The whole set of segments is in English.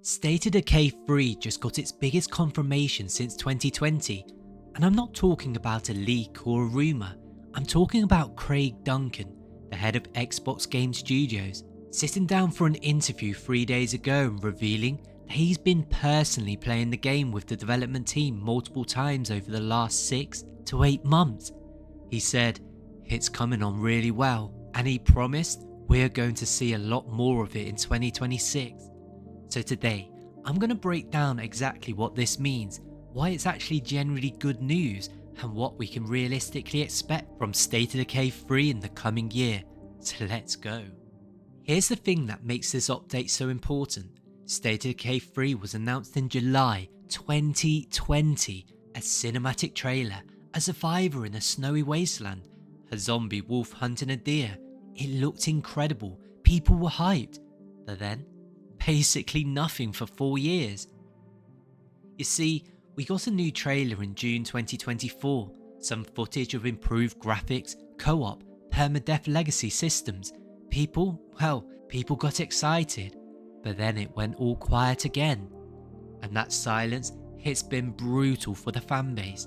State of Decay 3 just got its biggest confirmation since 2020, and I'm not talking about a leak or a rumour, I'm talking about Craig Duncan, the head of Xbox Game Studios, sitting down for an interview 3 days ago and revealing that he's been personally playing the game with the development team multiple times over the last 6 to 8 months. He said, "It's coming on really well," and he promised we're going to see a lot more of it in 2026. So today, I'm going to break down exactly what this means, why it's actually generally good news, and what we can realistically expect from State of Decay 3 in the coming year. So let's go. Here's the thing that makes this update so important. State of Decay 3 was announced in July 2020, a cinematic trailer, a survivor in a snowy wasteland, a zombie wolf hunting a deer. It looked incredible, people were hyped, but then basically nothing for 4 years. You see, we got a new trailer in June 2024, some footage of improved graphics, co-op, permadeath legacy systems. People got excited, but then it went all quiet again. And that silence, it's been brutal for the fanbase.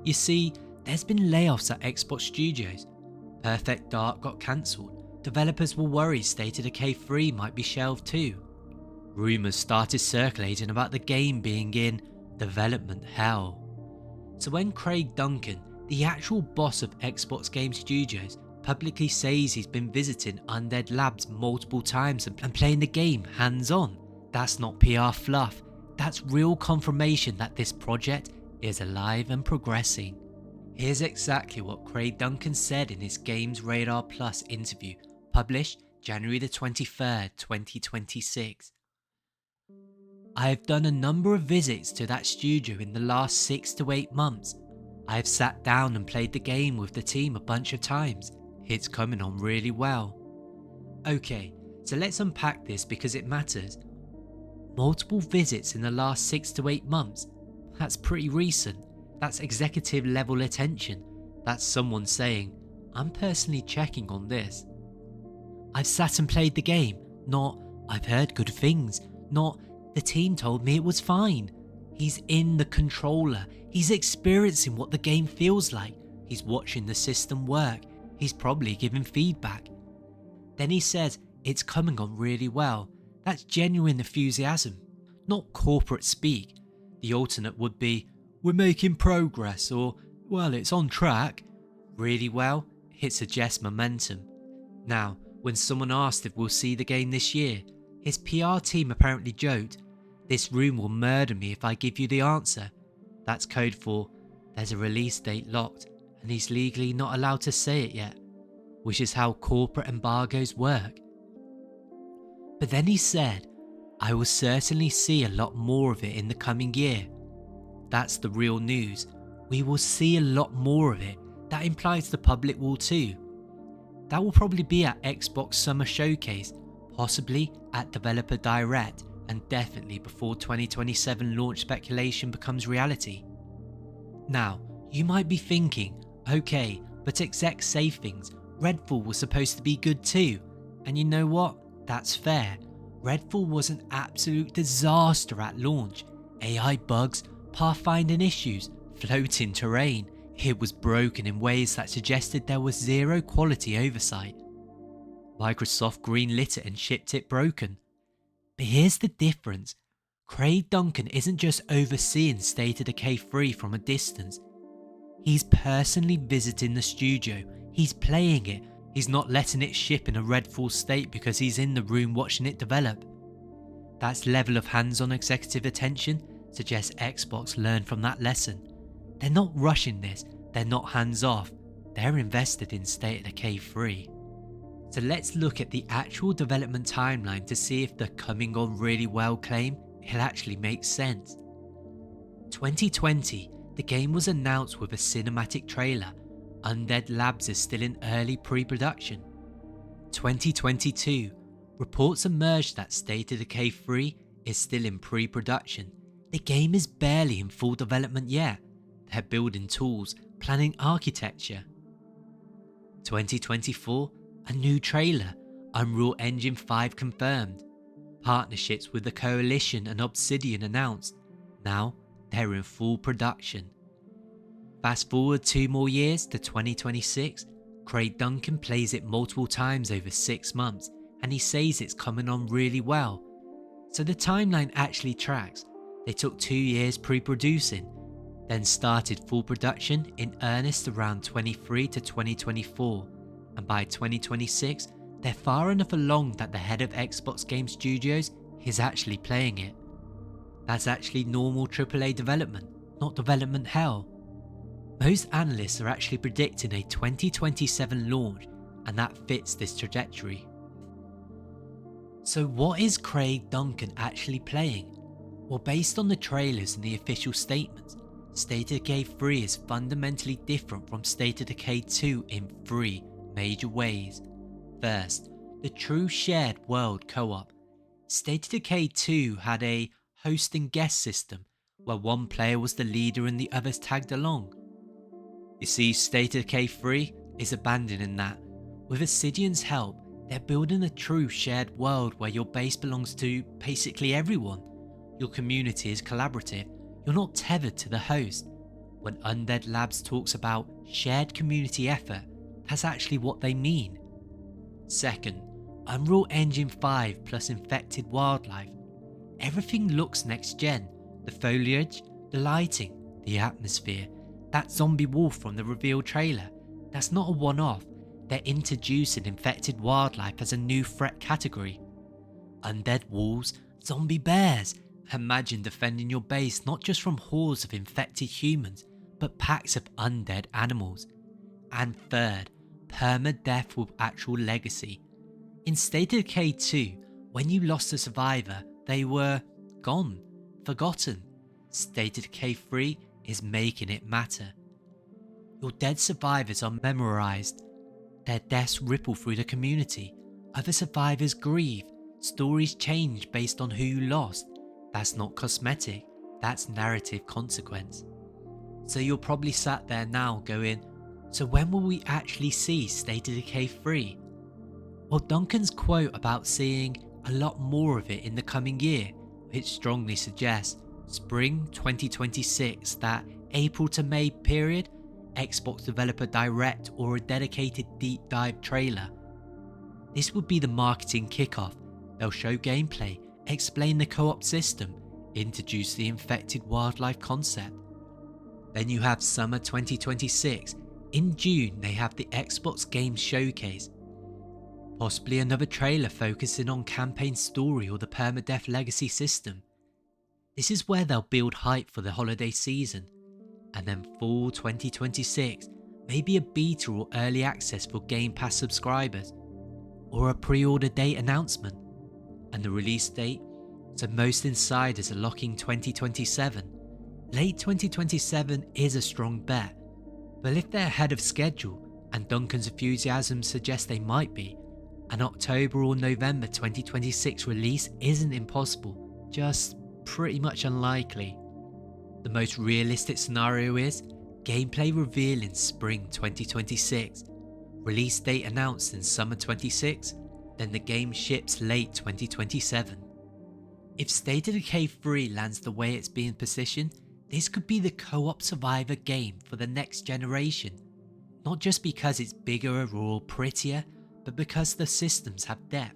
You see, there's been layoffs at Xbox Studios. Perfect Dark got cancelled. Developers were worried State of Decay 3 might be shelved too. Rumours started circulating about the game being in development hell. So when Craig Duncan, the actual boss of Xbox Game Studios, publicly says he's been visiting Undead Labs multiple times and playing the game hands-on, that's not PR fluff, that's real confirmation that this project is alive and progressing. Here's exactly what Craig Duncan said in his GamesRadar Plus interview, published January the 23rd, 2026. "I have done a number of visits to that studio in the last 6 to 8 months. I have sat down and played the game with the team a bunch of times. It's coming on really well." Okay, so let's unpack this because it matters. Multiple visits in the last 6 to 8 months, that's pretty recent. That's executive level attention. That's someone saying, "I'm personally checking on this." I've sat and played the game, not "I've heard good things," not "the team told me it was fine." He's in the controller, he's experiencing what the game feels like, he's watching the system work, he's probably giving feedback. Then he says it's coming on really well. That's genuine enthusiasm, not corporate speak. The alternate would be, "We're making progress," or "Well, it's on track." Really well, it suggests momentum. Now, when someone asked if we'll see the game this year, his PR team apparently joked, "This room will murder me if I give you the answer." That's code for, there's a release date locked and he's legally not allowed to say it yet, which is how corporate embargoes work. But then he said, "I will certainly see a lot more of it in the coming year." That's the real news. We will see a lot more of it. That implies the public will too. That will probably be at Xbox Summer Showcase, possibly at Developer Direct, and definitely before 2027 launch speculation becomes reality. Now, you might be thinking, okay, but execs say things. Redfall was supposed to be good too. And you know what? That's fair. Redfall was an absolute disaster at launch. AI bugs, pathfinding issues, floating terrain. It was broken in ways that suggested there was zero quality oversight. Microsoft greenlit it and shipped it broken. But here's the difference. Craig Duncan isn't just overseeing State of Decay 3 from a distance. He's personally visiting the studio, he's playing it, he's not letting it ship in a Redfall state because he's in the room watching it develop. That level of hands-on executive attention suggests Xbox learned from that lesson. They're not rushing this, they're not hands-off, they're invested in State of Decay 3. So let's look at the actual development timeline to see if the "coming on really well" claim it actually makes sense. 2020, the game was announced with a cinematic trailer. Undead Labs is still in early pre-production. 2022, reports emerged that State of Decay 3 is still in pre-production. The game is barely in full development yet. They're building tools, planning architecture. 2024, a new trailer, Unreal Engine 5 confirmed. Partnerships with the Coalition and Obsidian announced. Now they're in full production. Fast forward 2 more years to 2026, Craig Duncan plays it multiple times over 6 months and he says it's coming on really well. So the timeline actually tracks. They took 2 years pre-producing, then started full production in earnest around 23 to 2024, and by 2026 they're far enough along that the head of Xbox Game Studios is actually playing it. That's actually normal AAA development, not development hell. Most analysts are actually predicting a 2027 launch, and that fits this trajectory. So what is Craig Duncan actually playing? Well, based on the trailers and the official statements, State of Decay 3 is fundamentally different from State of Decay 2 in 3 major ways. First, the true shared world co-op. State of Decay 2 had a host and guest system where one player was the leader and the others tagged along. You see, State of Decay 3 is abandoning that. With Obsidian's help, they're building a true shared world where your base belongs to basically everyone. Your community is collaborative, you're not tethered to the host. When Undead Labs talks about shared community effort, that's actually what they mean. Second, Unreal Engine 5 plus infected wildlife. Everything looks next gen. The foliage, the lighting, the atmosphere. That zombie wolf from the reveal trailer, that's not a one-off. They're introducing infected wildlife as a new threat category. Undead wolves, zombie bears. Imagine defending your base not just from hordes of infected humans, but packs of undead animals. And third, permadeath with actual legacy. In State of Decay 2, when you lost a survivor, they were gone, forgotten. State of Decay 3 is making it matter. Your dead survivors are memorized. Their deaths ripple through the community. Other survivors grieve. Stories change based on who you lost. That's not cosmetic, that's narrative consequence. So you're probably sat there now going, so when will we actually see State of Decay 3? Well, Duncan's quote about seeing a lot more of it in the coming year, which strongly suggests spring 2026, that April to May period, Xbox Developer Direct or a dedicated deep dive trailer. This would be the marketing kickoff. They'll show gameplay, explain the co-op system, introduce the infected wildlife concept. Then you have summer 2026. In June they have the Xbox Games Showcase. Possibly another trailer focusing on campaign story or the permadeath legacy system. This is where they'll build hype for the holiday season. And then fall 2026, maybe a beta or early access for Game Pass subscribers, or a pre-order date announcement. And the release date, so most insiders are locking 2027. Late 2027 is a strong bet, but if they're ahead of schedule, and Duncan's enthusiasm suggests they might be, an October or November 2026 release isn't impossible, just pretty much unlikely. The most realistic scenario is gameplay reveal in spring 2026, release date announced in summer 26, then the game ships late 2027. If State of Decay 3 lands the way it's being positioned, this could be the co-op survivor game for the next generation. Not just because it's bigger or prettier, but because the systems have depth.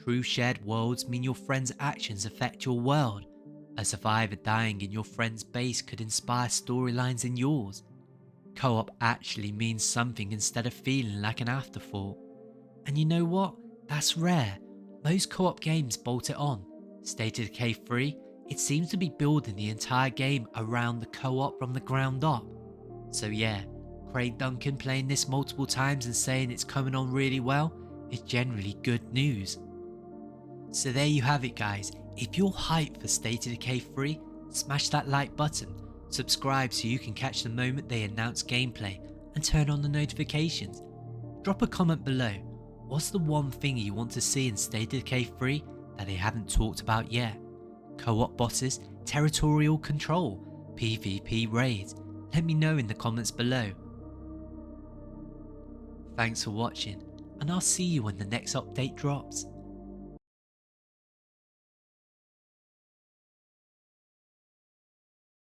True shared worlds mean your friend's actions affect your world. A survivor dying in your friend's base could inspire storylines in yours. Co-op actually means something instead of feeling like an afterthought. And you know what? That's rare. Most co-op games bolt it on. State of Decay 3, it seems to be building the entire game around the co-op from the ground up. So yeah, Craig Duncan playing this multiple times and saying it's coming on really well is generally good news. So there you have it guys. If you're hyped for State of Decay 3, smash that like button, subscribe so you can catch the moment they announce gameplay, and turn on the notifications. Drop a comment below. What's the one thing you want to see in State of Decay 3 that they haven't talked about yet? Co-op bosses, territorial control, PvP raids? Let me know in the comments below. Thanks for watching, and I'll see you when the next update drops.